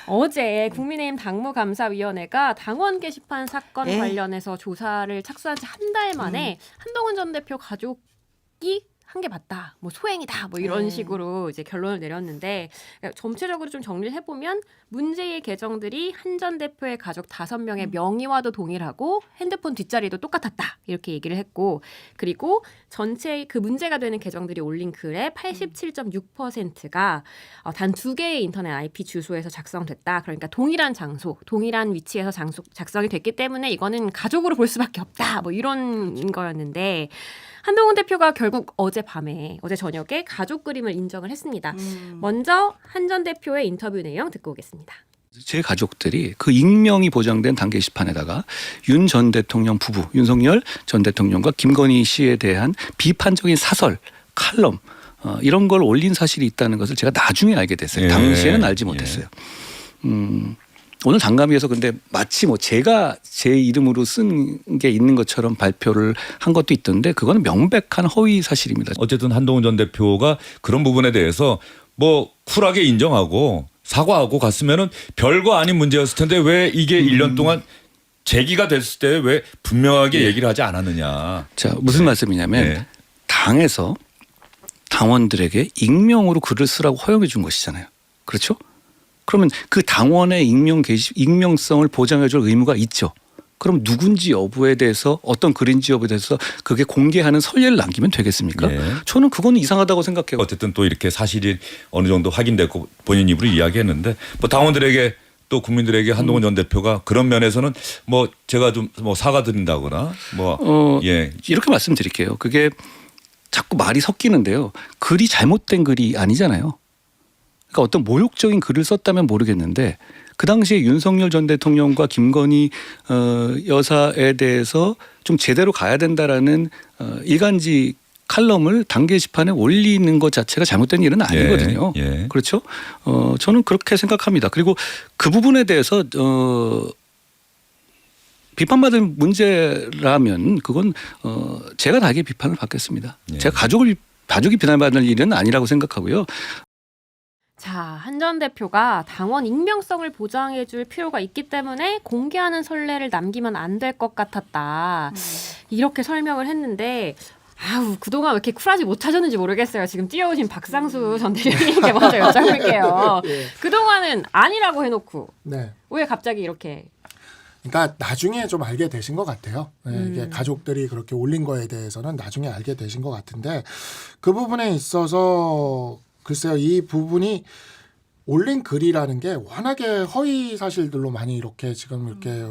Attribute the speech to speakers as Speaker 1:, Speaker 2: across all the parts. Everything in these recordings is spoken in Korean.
Speaker 1: 어제 국민의힘 당무감사위원회가 당원 게시판 사건
Speaker 2: 네.
Speaker 1: 관련해서 조사를 착수한 지 한 달 만에 한동훈 전 대표 가족이 한 게 맞다, 뭐 소행이다, 뭐 이런
Speaker 2: 네.
Speaker 1: 식으로 이제 결론을 내렸는데 전체적으로 좀 정리를 해보면 문제의 계정들이 한 전 대표의 가족 5명의 명의와도 동일하고 핸드폰 뒷자리도 똑같았다 이렇게 얘기를 했고 그리고 전체 그 문제가 되는 계정들이 올린 글의 87.6%가 단 2개의 인터넷 IP 주소에서 작성됐다. 그러니까 동일한 장소, 동일한 위치에서 작성이 됐기 때문에 이거는 가족으로 볼 수밖에 없다. 뭐 이런 거였는데 한동훈 대표가 결국 어제 저녁에 가족 그림을 인정을 했습니다. 먼저 한 전 대표의 인터뷰 내용 듣고 오겠습니다.
Speaker 3: 제 가족들이 그 익명이 보장된 당 게시판에다가 윤 전 대통령 부부, 윤석열 전 대통령과 김건희 씨에 대한 비판적인 사설, 칼럼 이런 걸 올린 사실이 있다는 것을 제가 나중에 알게 됐어요.
Speaker 4: 예.
Speaker 3: 당시에는 알지 못했어요. 오늘 당감위에서 근데 마치 뭐 제가 제 이름으로 쓴 게 있는 것처럼 발표를 한 것도 있던데 그거는 명백한 허위 사실입니다.
Speaker 4: 어쨌든 한동훈 전 대표가 그런 부분에 대해서 뭐 쿨하게 인정하고 사과하고 갔으면은 별거 아닌 문제였을 텐데 왜 이게 1년 동안 제기가 됐을 때 왜 분명하게 얘기를 하지 않았느냐.
Speaker 3: 자, 무슨 말씀이냐면
Speaker 4: 네.
Speaker 3: 당에서 당원들에게 익명으로 글을 쓰라고 허용해 준 것이잖아요. 그렇죠? 그러면 그 당원의 익명성을 보장해 줄 의무가 있죠. 그럼 누군지 여부에 대해서 어떤 글인지 여부에 대해서 그게 공개하는 선례를 남기면 되겠습니까?
Speaker 4: 예.
Speaker 3: 저는 그거는 이상하다고 생각해요.
Speaker 4: 어쨌든 또 이렇게 사실이 어느 정도 확인됐고 본인 입으로 이야기했는데 뭐 당원들에게 또 국민들에게 한동훈 전 대표가 그런 면에서는 뭐 제가 좀 뭐 사과드린다거나 뭐 예.
Speaker 3: 이렇게 말씀드릴게요. 그게 자꾸 말이 섞이는데요. 글이 잘못된 글이 아니잖아요. 그러니까 어떤 모욕적인 글을 썼다면 모르겠는데 그 당시에 윤석열 전 대통령과 김건희 여사에 대해서 좀 제대로 가야 된다라는 일간지 칼럼을 당 게시판에 올리는 것 자체가 잘못된 일은 아니거든요.
Speaker 4: 예.
Speaker 3: 그렇죠? 저는 그렇게 생각합니다. 그리고 그 부분에 대해서 비판받을 문제라면 그건 제가 나에게 비판을 받겠습니다.
Speaker 4: 예.
Speaker 3: 제가 가족이 비난받을 일은 아니라고 생각하고요.
Speaker 1: 자, 한 전 대표가 당원 익명성을 보장해 줄 필요가 있기 때문에 공개하는 선례를 남기면 안 될 것 같았다. 이렇게 설명을 했는데 그동안 왜 이렇게 쿨하지 못하셨는지 모르겠어요. 지금 뛰어오신 박상수 전 대표님께 먼저 여쭤볼게요. 그동안은 아니라고 해놓고
Speaker 5: 네.
Speaker 1: 왜 갑자기 이렇게
Speaker 5: 그러니까 나중에 좀 알게 되신 것 같아요. 네, 이게 가족들이 그렇게 올린 거에 대해서는 나중에 알게 되신 것 같은데 그 부분에 있어서 글쎄요, 이 부분이 올린 글이라는 게 워낙에 허위 사실들로 많이 이렇게 지금 이렇게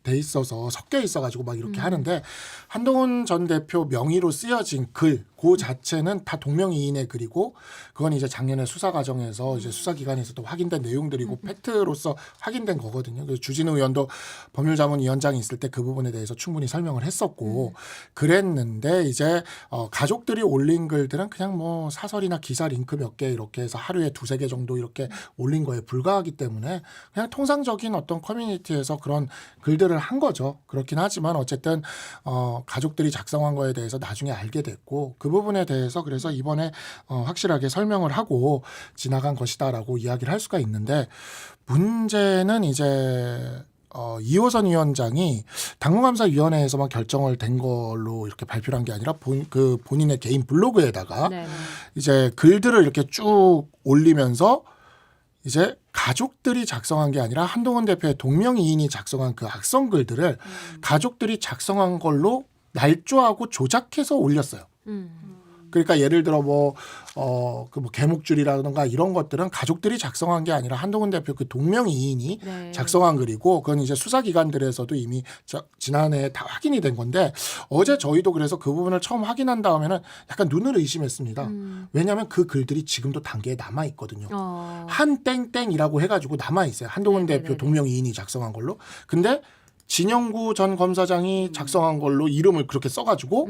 Speaker 5: 돼 있어서 섞여 있어가지고 막 이렇게 하는데 한동훈 전 대표 명의로 쓰여진 글, 그 자체는 다 동명이인의 글이고 그건 이제 작년에 수사 과정에서 이제 수사기관에서도 확인된 내용들이고 팩트로서 확인된 거거든요. 그래서 주진우 의원도 법률자문위원장이 있을 때 그 부분에 대해서 충분히 설명을 했었고 그랬는데 이제 가족들이 올린 글들은 그냥 뭐 사설이나 기사 링크 몇 개 이렇게 해서 하루에 2-3개 정도 이렇게 올린 거에 불과하기 때문에 그냥 통상적인 어떤 커뮤니티에서 그런 글들을 한 거죠. 그렇긴 하지만 어쨌든 가족들이 작성한 거에 대해서 나중에 알게 됐고 그 부분에 대해서 그래서 이번에 확실하게 설명을 하고 지나간 것이다라고 이야기를 할 수가 있는데 문제는 이제 이호선 위원장이 당무감사위원회에서만 결정을 된 걸로 이렇게 발표를 한 게 아니라 본인의 개인 블로그에다가 이제 글들을 이렇게 쭉 올리면서 이제 가족들이 작성한 게 아니라 한동훈 대표의 동명이인이 작성한 그 악성 글들을 가족들이 작성한 걸로 날조하고 조작해서 올렸어요. 그러니까 예를 들어 그 개목줄이라든가 이런 것들은 가족들이 작성한 게 아니라 한동훈 대표 그 동명이인이 작성한 글이고 그건 이제 수사기관들에서도 이미 지난해에 다 확인이 된 건데 어제 저희도 그래서 그 부분을 처음 확인한 다음에는 약간 눈을 의심했습니다. 왜냐하면 그 글들이 지금도 단계에 남아 있거든요. 한 땡땡이라고 해가지고 남아 있어요. 한동훈 대표 동명이인이 작성한 걸로. 근데 진영구 전 검사장이 작성한 걸로 이름을 그렇게 써가지고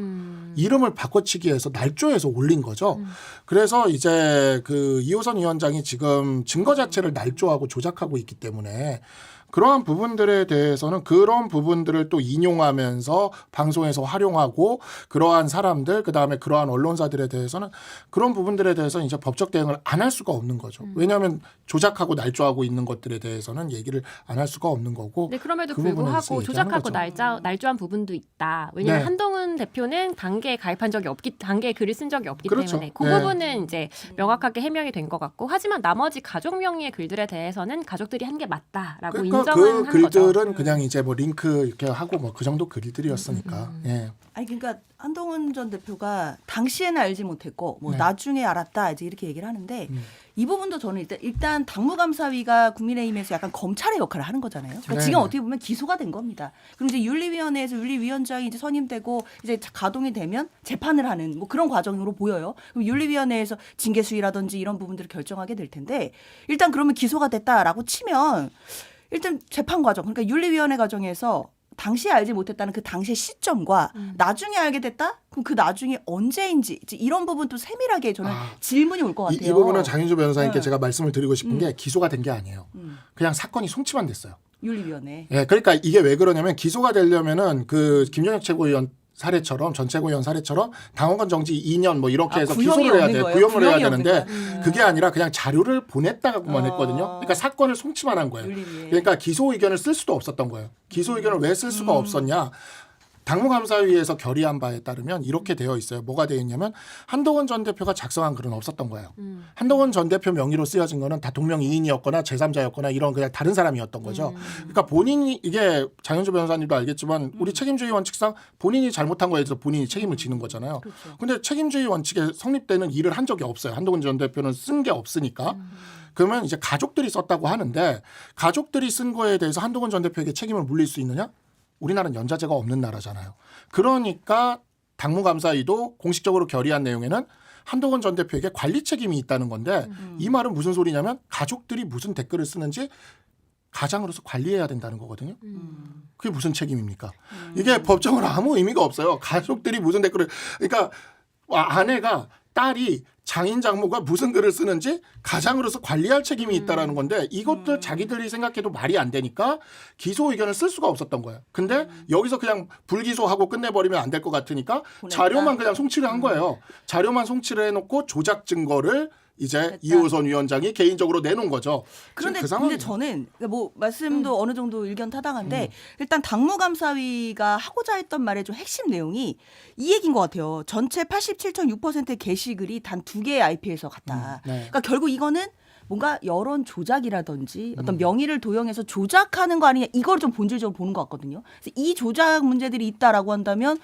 Speaker 5: 이름을 바꿔치기 해서 날조해서 올린 거죠. 그래서 이제 그 이호선 위원장이 지금 증거 자체를 날조하고 조작하고 있기 때문에 그러한 부분들에 대해서는 그런 부분들을 또 인용하면서 방송에서 활용하고 그러한 사람들 그다음에 그러한 언론사들에 대해서는 그런 부분들에 대해서는 이제 법적 대응을 안 할 수가 없는 거죠. 왜냐하면 조작하고 날조하고 있는 것들에 대해서는 얘기를 안 할 수가 없는 거고.
Speaker 1: 네, 그럼에도
Speaker 5: 그 부분에
Speaker 1: 불구하고
Speaker 5: 있어서
Speaker 1: 조작하고
Speaker 5: 얘기하는
Speaker 1: 날조한 부분도 있다. 왜냐하면
Speaker 5: 네.
Speaker 1: 한동훈 대표는 단계에 가입한 적이 단계에 글을 쓴 적이 없기
Speaker 5: 그렇죠.
Speaker 1: 때문에 그
Speaker 5: 네.
Speaker 1: 부분은 이제 명확하게 해명이 된 것 같고 하지만 나머지 가족 명의의 글들에 대해서는 가족들이 한 게 맞다라고
Speaker 5: 그러니까
Speaker 1: 인정은
Speaker 5: 그
Speaker 1: 한 거죠.
Speaker 5: 글들은 그냥 이제 뭐 링크 이렇게 하고 뭐 그 정도 글들이었으니까. 예.
Speaker 2: 아니 그러니까 한동훈 전 대표가 당시에는 알지 못했고 뭐
Speaker 5: 네.
Speaker 2: 나중에 알았다 이제 이렇게 얘기를 하는데 이 부분도 저는 일단 당무감사위가 국민의힘에서 약간 검찰의 역할을 하는 거잖아요. 그러니까
Speaker 5: 네.
Speaker 2: 지금 어떻게 보면 기소가 된 겁니다. 그럼 이제 윤리위원회에서 윤리위원장이 이제 선임되고 이제 가동이 되면 재판을 하는 뭐 그런 과정으로 보여요. 그럼 윤리위원회에서 징계 수위라든지 이런 부분들을 결정하게 될 텐데 일단 그러면 기소가 됐다라고 치면 일단 재판 과정 그러니까 윤리위원회 과정에서 당시에 알지 못했다는 그 당시의 시점과 나중에 알게 됐다? 그럼 그 나중에 언제인지 이제 이런 부분도 세밀하게 저는 질문이 올 것 같아요.
Speaker 5: 이 부분은 장윤주 변호사님께
Speaker 2: 네.
Speaker 5: 제가 말씀을 드리고 싶은 게 기소가 된 게 아니에요. 그냥 사건이 송치만 됐어요.
Speaker 2: 윤리위원회.
Speaker 5: 예, 그러니까 이게 왜 그러냐면 기소가 되려면은 그 김정혁 최고위원 사례처럼 전 최고위원 사례처럼 당원권 정지 2년 뭐 이렇게 해서
Speaker 2: 구형이
Speaker 5: 기소를 해야
Speaker 2: 없는
Speaker 5: 돼.
Speaker 2: 거예요?
Speaker 5: 구형을 해야
Speaker 2: 구형이 없는
Speaker 5: 되는데
Speaker 2: 거야?
Speaker 5: 그게 아니라 그냥 자료를 보냈다고만 했거든요. 그러니까 사건을 송치만 한 거예요.
Speaker 2: 윤리위에.
Speaker 5: 그러니까 기소 의견을 쓸 수도 없었던 거예요. 기소 의견을 왜 쓸 수가 없었냐? 당무감사위에서 결의한 바에 따르면 이렇게 되어 있어요. 뭐가 되어 있냐면 한동훈 전 대표가 작성한 글은 없었던 거예요. 한동훈 전 대표 명의로 쓰여진 거는 다 동명이인이었거나 제3자였거나 이런 그냥 다른 사람이었던 거죠. 그러니까 본인이 이게 장윤주 변호사님도 알겠지만 우리 책임주의 원칙상 본인이 잘못한 거에 대해서 본인이 책임을 지는 거잖아요. 근데 책임주의 원칙에 성립되는 일을 한 적이 없어요. 한동훈 전 대표는 쓴 게 없으니까. 그러면 이제 가족들이 썼다고 하는데 가족들이 쓴 거에 대해서 한동훈 전 대표에게 책임을 물릴 수 있느냐? 우리나라는 연좌제가 없는 나라잖아요. 그러니까 당무감사위도 공식적으로 결의한 내용에는 한동훈 전 대표에게 관리 책임이 있다는 건데 이 말은 무슨 소리냐면 가족들이 무슨 댓글을 쓰는지 가장으로서 관리해야 된다는 거거든요. 그게 무슨 책임입니까? 이게 법적으로 아무 의미가 없어요. 가족들이 무슨 댓글을 그러니까 아내가 딸이 장인 장모가 무슨 글을 쓰는지 가장으로서 관리할 책임이 있다라는 건데 이것도 자기들이 생각해도 말이 안 되니까 기소 의견을 쓸 수가 없었던 거예요. 근데 여기서 그냥 불기소하고 끝내버리면 안 될 것 같으니까 자료만 그냥 송치를 한 거예요. 자료만 송치를 해놓고 조작 증거를 이제 이호선 위원장이 개인적으로 내놓은 거죠.
Speaker 2: 그런데
Speaker 5: 그
Speaker 2: 근데 저는 뭐 말씀도 어느 정도 의견 타당한데 일단 당무감사위가 하고자 했던 말의 좀 핵심 내용이 이 얘기인 것 같아요. 전체 87.6%의 게시글이 단 2개의 IP에서 갔다.
Speaker 5: 네.
Speaker 2: 그러니까 결국 이거는 뭔가 여론 조작이라든지 어떤 명의를 도용해서 조작하는 거 아니냐 이걸 좀 본질적으로 보는 것 같거든요. 그래서 이 조작 문제들이 있다라고 한다면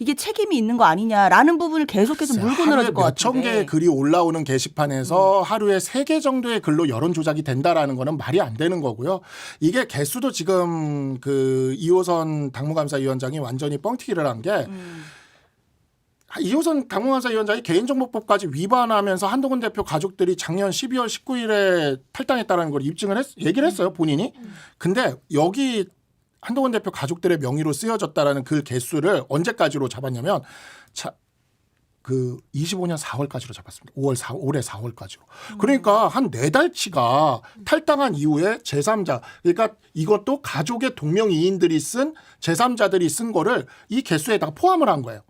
Speaker 2: 이게 책임이 있는 거 아니냐라는 부분을 계속해서 물고 늘어질 것 같은데.
Speaker 5: 몇천 개의 글이 올라오는 게시판에서 하루에 3개 정도의 글로 여론 조작이 된다라는 거는 말이 안 되는 거고요. 이게 개수도 지금 그 이호선 당무감사위원장이 완전히 뻥튀기를 한 게 이호선 당무감사위원장이 개인정보법까지 위반하면서 한동훈 대표 가족들이 작년 12월 19일에 탈당했다는 걸 얘기를 했어요, 본인이. 근데 여기 한동훈 대표 가족들의 명의로 쓰여졌다라는 글 개수를 언제까지로 잡았냐면 그 25년 4월까지로 잡았습니다. 올해 4월까지로. 그러니까 한 4달치가 탈당한 이후에 제3자 그러니까 이것도 가족의 동명이인들이 쓴 제3자들이 쓴 거를 이 개수에다가 포함을 한 거예요.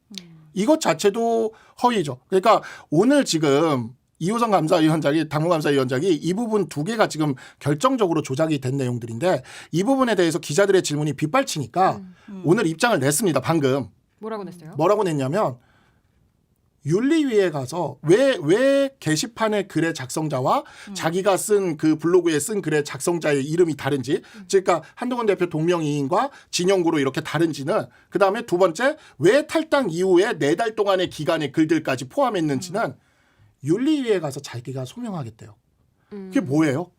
Speaker 5: 이것 자체도 허위죠. 그러니까 오늘 지금 이호선 감사위원장이 당무감사위원장이 이 부분 2개가 지금 결정적으로 조작이 된 내용들인데 이 부분에 대해서 기자들의 질문이 빗발치니까 오늘 입장을 냈습니다. 방금.
Speaker 1: 뭐라고 냈어요?
Speaker 5: 뭐라고 냈냐면 윤리위에 가서 왜 게시판의 글의 작성자와 자기가 쓴 그 블로그에 쓴 글의 작성자의 이름이 다른지 그러니까 한동훈 대표 동명이인과 진영구로 이렇게 다른지는 그다음에 두 번째 왜 탈당 이후에 4달 동안의 기간의 글들까지 포함했는지는 윤리위에 가서 자기가 소명하겠대요. 그게 뭐예요?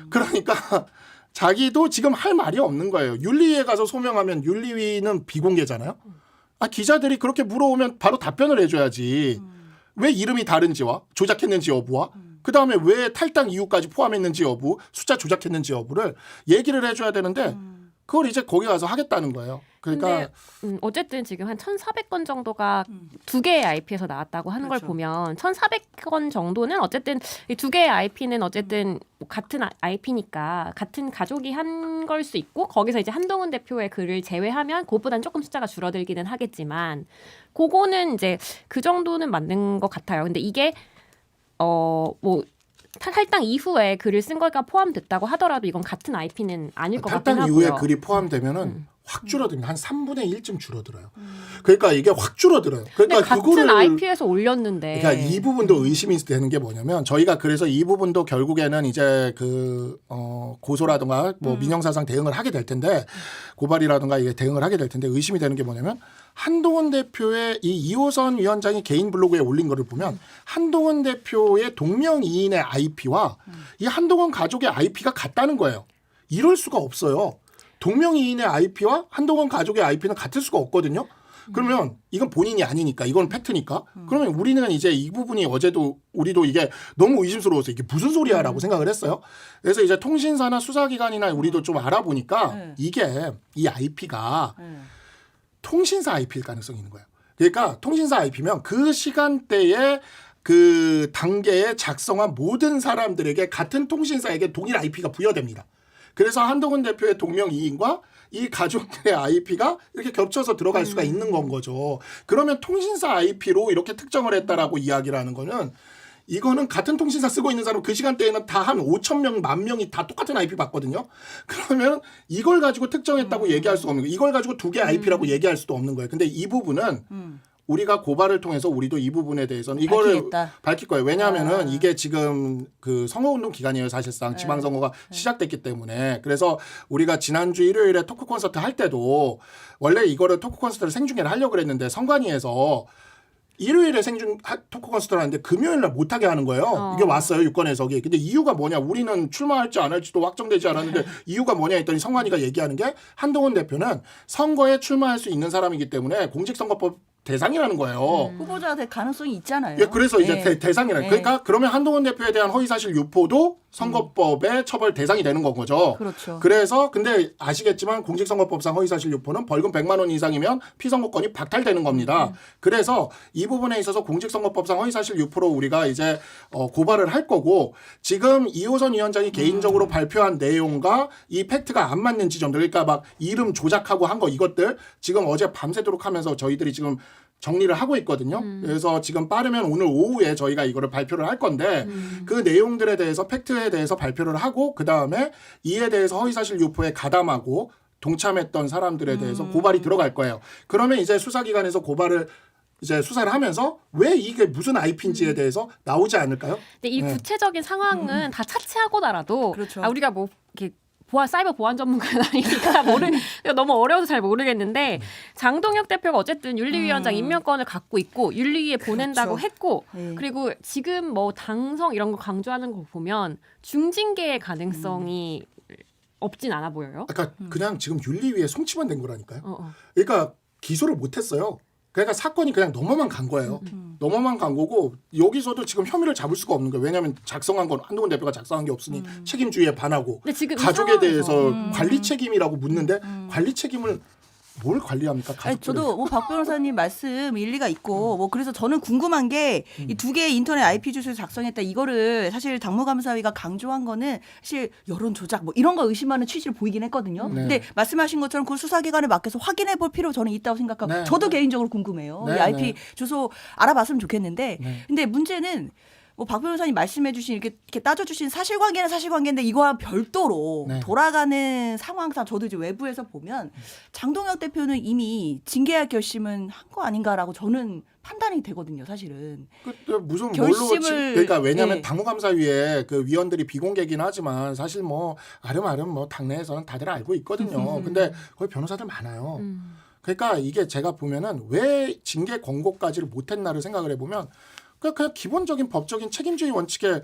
Speaker 5: 그러니까 자기도 지금 할 말이 없는 거예요. 윤리위에 가서 소명하면 윤리위는 비공개잖아요. 기자들이 그렇게 물어오면 바로 답변을 해줘야지. 왜 이름이 다른지와 조작했는지 여부와 그다음에 왜 탈당 이후까지 포함했는지 여부 숫자 조작했는지 여부를 얘기를 해줘야 되는데 그걸 이제 거기 가서 하겠다는 거예요. 그러니까
Speaker 1: 근데 어쨌든 지금 한 1,400건 정도가 두 개의 IP에서 나왔다고 하는
Speaker 2: 그렇죠.
Speaker 1: 걸 보면 1,400건 정도는 어쨌든 이 두 개의 IP는 어쨌든 같은 IP니까 같은 가족이 한 걸 수 있고 거기서 이제 한동훈 대표의 글을 제외하면 그것보다는 조금 숫자가 줄어들기는 하겠지만 그거는 이제 그 정도는 맞는 것 같아요. 근데 이게 뭐 탈당 이후에 글을 쓴 거가 포함됐다고 하더라도 이건 같은 IP는 아닐 것 같긴
Speaker 5: 탈당
Speaker 1: 하고요.
Speaker 5: 이후에 글이 포함되면은 확 줄어듭니다. 한 3분의 1쯤 줄어들어요. 그러니까 이게 확 줄어들어요.
Speaker 1: 근데
Speaker 5: 그러니까
Speaker 1: 같은
Speaker 5: 그거를
Speaker 1: IP에서 올렸는데.
Speaker 5: 그러니까 이 부분도 의심이 되는 게 뭐냐면 저희가 그래서 이 부분도 결국에는 이제 그 고소라든가 뭐 민형사상 대응을 하게 될 텐데 고발이라든가 이게 대응을 하게 될 텐데 의심이 되는 게 뭐냐면 한동훈 대표의 이 2호선 위원장이 개인 블로그에 올린 거를 보면 한동훈 대표의 동명이인의 IP와 이 한동훈 가족의 IP가 같다는 거예요. 이럴 수가 없어요. 동명이인의 IP와 한동훈 가족의 IP는 같을 수가 없거든요. 그러면 이건 본인이 아니니까 이건 팩트니까 그러면 우리는 이제 이 부분이 어제도 우리도 이게 너무 의심스러워서 이게 무슨 소리야라고 생각을 했어요. 그래서 이제 통신사나 수사기관이나 우리도 좀 알아보니까 이게 이 IP가 통신사 IP일 가능성이 있는 거예요. 그러니까 통신사 IP면 그 시간대에 그 단계에 작성한 모든 사람들에게 같은 통신사에게 동일 IP가 부여됩니다. 그래서 한동훈 대표의 동명이인과 이 가족들의 IP가 이렇게 겹쳐서 들어갈 수가 있는 건 거죠. 그러면 통신사 IP로 이렇게 특정을 했다라고 이야기를 하는 거는 이거는 같은 통신사 쓰고 있는 사람 그 시간대에는 다 한 5,000명, 10,000명이 다 똑같은 IP 받거든요. 그러면 이걸 가지고 특정했다고 얘기할 수가 없는 거예요. 이걸 가지고 두 개 IP라고 얘기할 수도 없는 거예요. 근데 이 부분은 우리가 고발을 통해서 우리도 이 부분에 대해서는 이거를
Speaker 2: 밝히겠다.
Speaker 5: 밝힐 거예요. 왜냐하면은 이게 지금 그 선거운동 기간이에요. 사실상 지방선거가 시작됐기 때문에. 그래서 우리가 지난주 일요일에 토크 콘서트 할 때도 원래 이거를 토크 콘서트를 생중계를 하려고 그랬는데 선관위에서 일요일에 생중 토크 콘서트를 하는데 금요일 날 못하게 하는 거예요. 이게 왔어요. 유권 해석이. 근데 이유가 뭐냐. 우리는 출마할지 안 할지도 확정되지 않았는데 이유가 뭐냐 했더니 선관위가 얘기하는 게 한동훈 대표는 선거에 출마할 수 있는 사람이기 때문에 공직선거법 대상이라는 거예요.
Speaker 2: 후보자 될 가능성이 있잖아요.
Speaker 5: 예, 그래서 이제
Speaker 2: 네.
Speaker 5: 대상이라는
Speaker 2: 네.
Speaker 5: 그러니까 그러면 한동훈 대표에 대한 허위사실 유포도 선거법의 처벌 대상이 되는 건 거죠.
Speaker 2: 그렇죠.
Speaker 5: 그래서 근데 아시겠지만 공직선거법상 허위사실 유포는 벌금 100만 원 이상이면 피선거권이 박탈되는 겁니다. 그래서 이 부분에 있어서 공직선거법상 허위사실 유포로 우리가 이제 고발을 할 거고 지금 이호선 위원장이 개인적으로 발표한 내용과 이 팩트가 안 맞는 지점들 그러니까 막 이름 조작하고 한 거 이것들 지금 어제 밤새도록 하면서 저희들이 지금 정리를 하고 있거든요. 그래서 지금 빠르면 오늘 오후에 저희가 이거를 발표를 할 건데 그 내용들에 대해서 팩트에 대해서 발표를 하고 그다음에 이에 대해서 허위사실 유포에 가담하고 동참했던 사람들에 대해서 고발이 들어갈 거예요. 그러면 이제 수사기관에서 고발을 이제 수사를 하면서 왜 이게 무슨 IP인지에 대해서 나오지 않을까요?
Speaker 1: 근데 이 구체적인 상황은 다 차치하고나라도
Speaker 2: 그렇죠.
Speaker 1: 우리가 뭐 이렇게 사이버 보안 전문가는 아니니까 너무 어려워서 잘 모르겠는데 장동혁 대표가 어쨌든 윤리위원장 임명권을 갖고 있고 윤리위에 보낸다고
Speaker 2: 그렇죠.
Speaker 1: 했고
Speaker 2: 네.
Speaker 1: 그리고 지금 뭐 당성 이런 거 강조하는 거 보면 중징계의 가능성이 없진 않아 보여요.
Speaker 5: 그러니까 그냥 지금 윤리위에 송치만 된 거라니까요.
Speaker 1: 어.
Speaker 5: 그러니까 기소를 못했어요. 그러니까 사건이 그냥 넘어만 간 거예요. 넘어만 간 거고 여기서도 지금 혐의를 잡을 수가 없는 거예요. 왜냐하면 작성한 건 한동훈 대표가 작성한 게 없으니 책임주의에 반하고
Speaker 1: 근데 지금 이
Speaker 5: 가족에
Speaker 1: 상황에서-
Speaker 5: 대해서 관리 책임이라고 묻는데 관리 책임을 뭘 관리합니까?
Speaker 2: 아니,
Speaker 5: 가족들을.
Speaker 2: 저도 뭐 박 변호사님 말씀 일리가 있고 뭐 그래서 저는 궁금한 게 이 두 개의 인터넷 IP 주소를 작성했다 이거를 사실 당무감사위가 강조한 거는 사실 여론 조작 뭐 이런 거 의심하는 취지를 보이긴 했거든요.
Speaker 5: 네.
Speaker 2: 근데 말씀하신 것처럼 그 수사기관에 맡겨서 확인해 볼 필요 저는 있다고 생각하고
Speaker 5: 네.
Speaker 2: 저도 개인적으로 궁금해요.
Speaker 5: 네,
Speaker 2: 이 IP
Speaker 5: 네.
Speaker 2: 주소 알아봤으면 좋겠는데
Speaker 5: 네.
Speaker 2: 근데 문제는 뭐 박 변호사님 말씀해주신 이렇게 따져주신 사실관계는 사실관계인데 이거와 별도로
Speaker 5: 네.
Speaker 2: 돌아가는 상황상 저도 이제 외부에서 보면 장동혁 대표는 이미 징계할 결심은 한 거 아닌가라고 저는 판단이 되거든요, 사실은.
Speaker 5: 그 무슨
Speaker 2: 결심을-
Speaker 5: 뭘로 그러니까 왜냐하면
Speaker 2: 예.
Speaker 5: 당무감사위에 그 위원들이 비공개긴 하지만 사실 뭐 아름아름 뭐 당내에서는 다들 알고 있거든요. 근데 거기 변호사들 많아요. 그러니까 이게 제가 보면은 왜 징계 권고까지를 못했나를 생각을 해보면 그냥 기본적인 법적인 책임주의 원칙에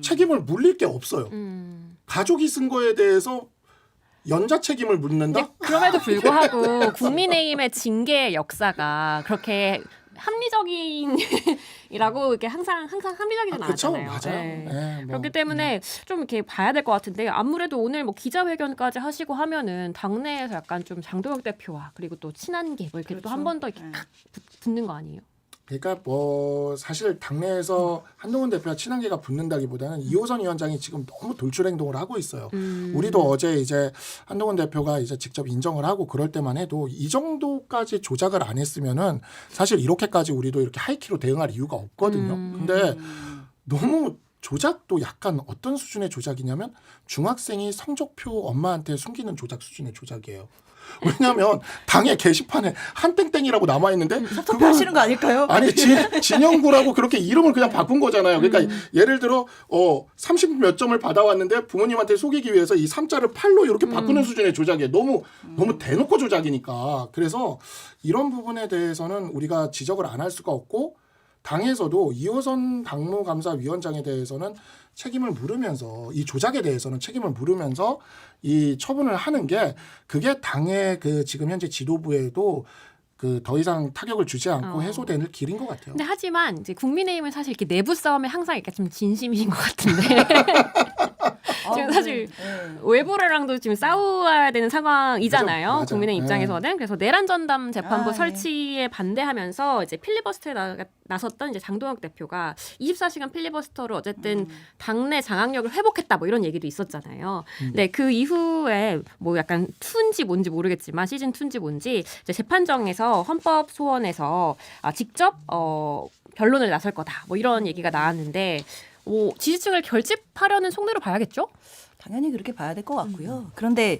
Speaker 5: 책임을 물릴 게 없어요. 가족이 쓴 거에 대해서 연자 책임을 묻는다?
Speaker 1: 그럼에도 불구하고 국민의힘의 징계 역사가 그렇게 합리적인이라고 이렇게 항상 합리적이진
Speaker 5: 그렇죠,
Speaker 1: 않잖아요.
Speaker 5: 맞아요.
Speaker 1: 네.
Speaker 5: 네, 뭐,
Speaker 1: 그렇기 때문에 좀 이렇게 봐야 될 것 같은데 아무래도 오늘 뭐 기자회견까지 하시고 하면은 당내에서 약간 좀 장동혁 대표와 그리고 또 친한계 뭐 이렇게 또 한 번 더 이렇게 탁 붙는 거 아니에요?
Speaker 5: 그러니까 뭐 사실 당내에서 한동훈 대표와 친한계가 붙는다기보다는 이호선 위원장이 지금 너무 돌출 행동을 하고 있어요. 우리도 어제 이제 한동훈 대표가 이제 직접 인정을 하고 그럴 때만 해도 이 정도까지 조작을 안 했으면은 사실 이렇게까지 우리도 이렇게 하이키로 대응할 이유가 없거든요. 근데 너무 조작도 약간 어떤 수준의 조작이냐면 중학생이 성적표 엄마한테 숨기는 조작 수준의 조작이에요. 왜냐하면 당의 게시판에 한땡땡이라고 남아있는데
Speaker 2: 섭섭해하시는 거 아닐까요?
Speaker 5: 아니 진영구라고 그렇게 이름을 그냥 바꾼 거잖아요. 그러니까 예를 들어 30 몇 점을 받아왔는데 부모님한테 속이기 위해서 이 3자를 8로 이렇게 바꾸는 수준의 조작이에요. 너무 대놓고 조작이니까. 그래서 이런 부분에 대해서는 우리가 지적을 안 할 수가 없고 당에서도 이호선 당무감사위원장에 대해서는 책임을 물으면서 이 조작에 대해서는 책임을 물으면서 이 처분을 하는 게 그게 당의 그 지금 현재 지도부에도 그 더 이상 타격을 주지 않고 해소되는 길인 것 같아요.
Speaker 1: 근데 하지만 이제 국민의힘은 사실 이렇게 내부 싸움에 항상 이렇게 좀 진심이신 것 같은데 지금 사실 외부랑도 지금 싸워야 되는 상황이잖아요.
Speaker 5: 맞아.
Speaker 1: 국민의 입장에서는. 그래서 내란 전담 재판부
Speaker 2: 네.
Speaker 1: 설치에 반대하면서 이제 필리버스터에 나섰던 이제 장동혁 대표가 24시간 필리버스터로 어쨌든 당내 장악력을 회복했다 뭐 이런 얘기도 있었잖아요. 근데 그 이후에 뭐 약간 2인지 뭔지 모르겠지만 시즌 2인지 뭔지 이제 재판정에서 헌법 소원에서 직접 변론을 나설 거다 뭐 이런 얘기가 나왔는데 지지층을 결집하려는 속내로 봐야겠죠?
Speaker 2: 당연히 그렇게 봐야 될 것 같고요. 그런데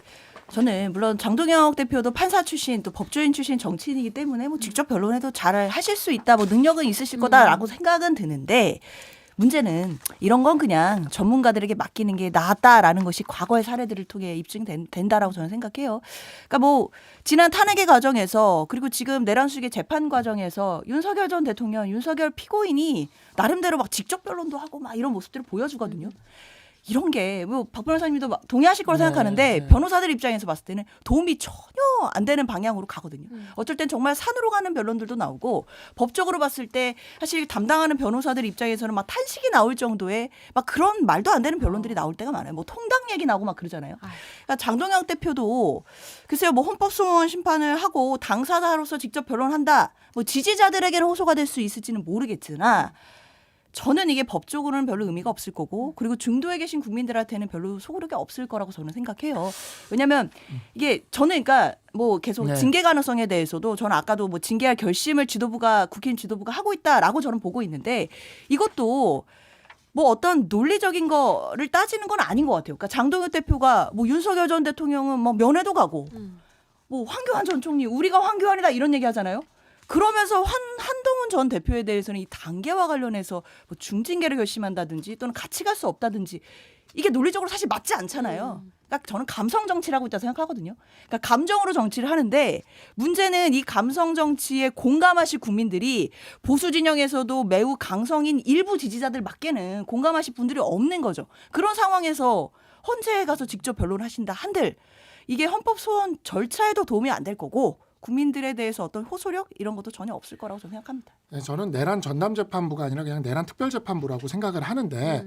Speaker 2: 저는 물론 장동혁 대표도 판사 출신 또 법조인 출신 정치인이기 때문에 뭐 직접 변론해도 잘 하실 수 있다, 뭐 능력은 있으실 거다라고 생각은 드는데 문제는 이런 건 그냥 전문가들에게 맡기는 게 낫다라는 것이 과거의 사례들을 통해 입증된다라고 저는 생각해요. 그러니까 뭐 지난 탄핵의 과정에서 그리고 지금 내란 수계 재판 과정에서 윤석열 전 대통령, 윤석열 피고인이 나름대로 막 직접 변론도 하고 막 이런 모습들을 보여주거든요. 이런 게 뭐 박 변호사님도 동의하실 거로 생각하는데 변호사들 입장에서 봤을 때는 도움이 전혀 안 되는 방향으로 가거든요. 어쩔 땐 정말 산으로 가는 변론들도 나오고 법적으로 봤을 때 사실 담당하는 변호사들 입장에서는 막 탄식이 나올 정도의 막 그런 말도 안 되는 변론들이 나올 때가 많아요. 뭐 통당 얘기 나오고 막 그러잖아요. 그러니까 장동혁 대표도 글쎄요 뭐 헌법소원 심판을 하고 당사자로서 직접 변론한다. 뭐 지지자들에게는 호소가 될 수 있을지는 모르겠으나 저는 이게 법적으로는 별로 의미가 없을 거고 그리고 중도에 계신 국민들한테는 별로 소구력이 없을 거라고 저는 생각해요. 왜냐하면 이게 저는 그러니까 뭐 계속 징계 가능성에 대해서도 저는 아까도 뭐 징계할 결심을 국힘 지도부가 하고 있다라고 저는 보고 있는데 이것도 뭐 어떤 논리적인 거를 따지는 건 아닌 것 같아요. 그러니까 장동혁 대표가 뭐 윤석열 전 대통령은 뭐 면회도 가고 뭐 황교안 전 총리 우리가 황교안이다 이런 얘기 하잖아요. 그러면서 한동훈 전 대표에 대해서는 이 단계와 관련해서 뭐 중징계를 결심한다든지 또는 같이 갈 수 없다든지 이게 논리적으로 사실 맞지 않잖아요. 그러니까 저는 감성 정치를 하고 있다고 생각하거든요. 그러니까 감정으로 정치를 하는데 문제는 이 감성 정치에 공감하실 국민들이 보수 진영에서도 매우 강성인 일부 지지자들밖에는 공감하실 분들이 없는 거죠. 그런 상황에서 헌재에 가서 직접 변론하신다 한들 이게 헌법 소원 절차에도 도움이 안 될 거고 국민들에 대해서 어떤 호소력 이런 것도 전혀 없을 거라고 저는 생각합니다.
Speaker 5: 네, 저는 내란 전담재판부가 아니라 그냥 내란 특별재판부라고 생각을 하는데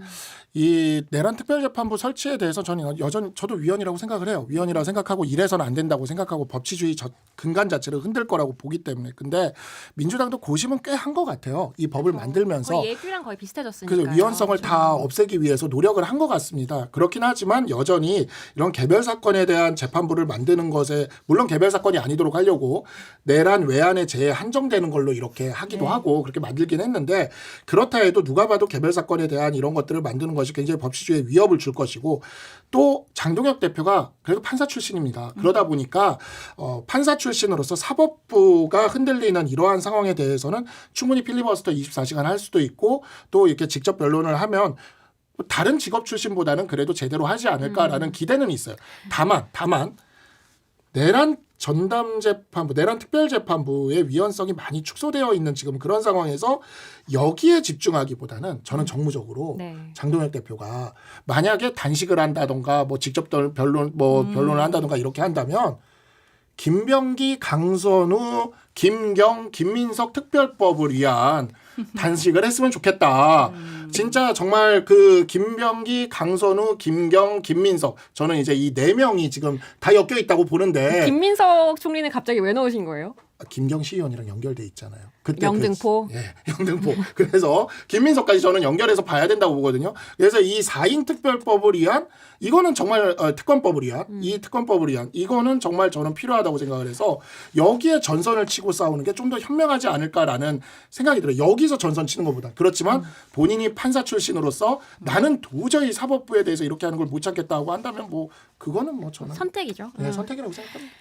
Speaker 5: 이 내란 특별재판부 설치에 대해서 저는 여전히 저도 위헌이라고 생각을 해요. 위헌이라고 생각하고 이래서는 안 된다고 생각하고 법치주의 근간 자체를 흔들 거라고 보기 때문에. 근데 민주당도 고심은 꽤 한 것 같아요. 이 법을 만들면서.
Speaker 1: 거의 예규랑 거의 비슷해졌으니까.
Speaker 5: 그래서 위헌성을 다 없애기 위해서 노력을 한 것 같습니다. 그렇긴 하지만 여전히 이런 개별 사건에 대한 재판부를 만드는 것에 물론 개별 사건이 아니도록 하려고 내란 외환의 재해 한정되는 걸로 이렇게 하기도 하고 그렇게 만들긴 했는데 그렇다 해도 누가 봐도 개별 사건에 대한 이런 것들을 만드는 것이 굉장히 법치주의에 위협을 줄 것이고 또 장동혁 대표가 그래도 판사 출신입니다. 그러다 보니까 판사 출신으로서 사법부가 흔들리는 이러한 상황에 대해서는 충분히 필리버스터 24시간 할 수도 있고 또 이렇게 직접 변론을 하면 다른 직업 출신보다는 그래도 제대로 하지 않을까라는 기대는 있어요. 다만 내란 전담재판부, 내란 특별재판부의 위헌성이 많이 축소되어 있는 지금 그런 상황에서 여기에 집중하기보다는 저는 정무적으로 장동혁 대표가 만약에 단식을 한다던가 뭐 직접 변론을 한다던가 이렇게 한다면 김병기, 강선우, 김경, 김민석 특별법을 위한 단식을 했으면 좋겠다. 진짜 정말 그 김병기, 강선우, 김경, 김민석 저는 이제 이 4명이 지금 다 엮여 있다고 보는데
Speaker 1: 김민석 총리는 갑자기 왜 넣으신 거예요?
Speaker 5: 김경 시의원이랑 연결돼 있잖아요. 그때
Speaker 1: 영등포.
Speaker 5: 영등포. 그래서 김민석까지 저는 연결해서 봐야 된다고 보거든요. 그래서 이 4인 특별법을 위한 이거는 정말 특검법을 위한 이 특검법을 위한 이거는 정말 저는 필요하다고 생각을 해서 여기에 전선을 치고 싸우는 게 좀 더 현명하지 않을까라는 생각이 들어요. 여기서 전선 치는 것보다. 그렇지만 본인이 판사 출신으로서 나는 도저히 사법부에 대해서 이렇게 하는 걸 못 참겠다고 한다면 뭐 그거는 뭐 저는
Speaker 1: 선택이죠.
Speaker 5: 네, 선택이라고 생각합니다.